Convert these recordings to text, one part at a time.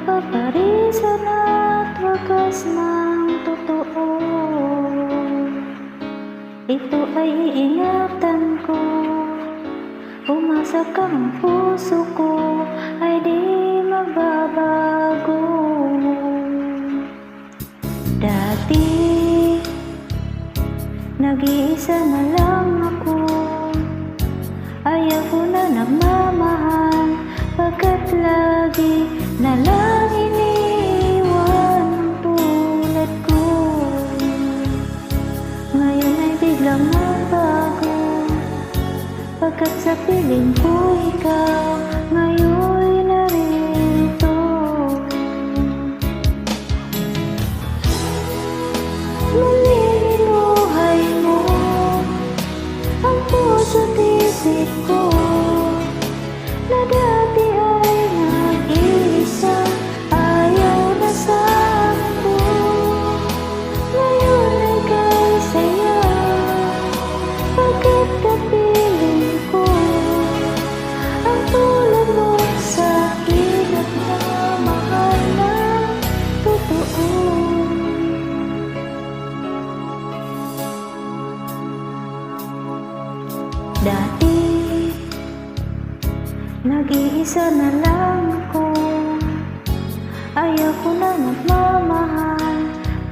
Nagpaparisan at wagas ng totoo. Ito ay iingatan ko. Umasa kang puso ko ay di magbabago. Dati, nag-iisa na lang ako. Ayaw ko na nagmamahal, pagkat lagi na lang iniiwan ang tulad ko. Ngayon ay biglang magbago, pagkat sa piling ko ikaw ngayon narito. Muling inuhay mo ang puso't isip ko, na dati ay nag-iisa, ayaw na sa mundo. Ngayon ay kay saya, pagkat kapiling ko ang tulad mo sa'kin at namahal na totoo. Dati, nag-iisa na lang ako. Ayaw ko na magmamahal,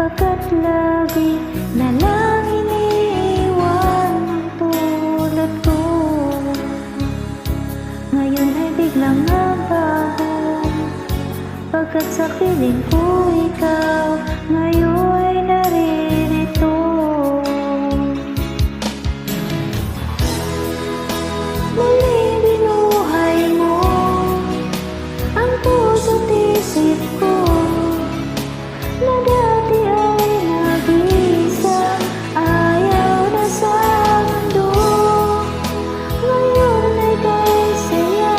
pagkat lagi na lang iniiwan ang tulad ko. Ngayon ay biglang nabago, pagkat sa piling ko ikaw ngayon ay naririto. Muling binuhay mo ang puso't isip ko, na dati ay nag-iisa, ayaw na sa mundo. Ngayon ay kay saya,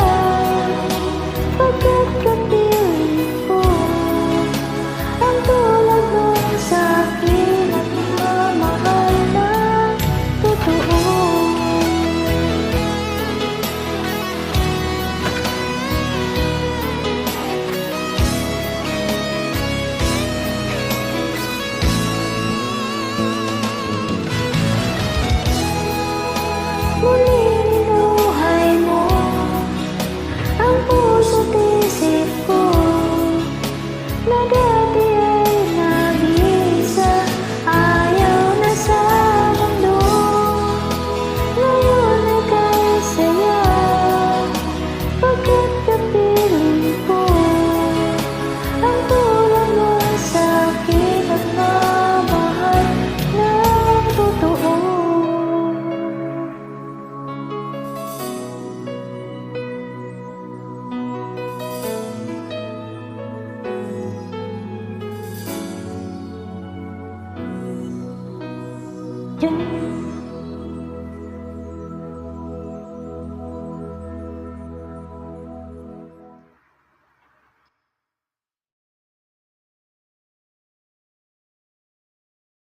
pagkat kapiling ko ang tulad mo sa'kin at mamahal na totoo. Muling inuhay mo ang puso't isip ko, na dati ay nag-iisa, ayaw na sa mundo. Ngayon ay kay saya, pagkat kapiling ko ang tulad mo sa'kin at mamahal na totoo. Yeah.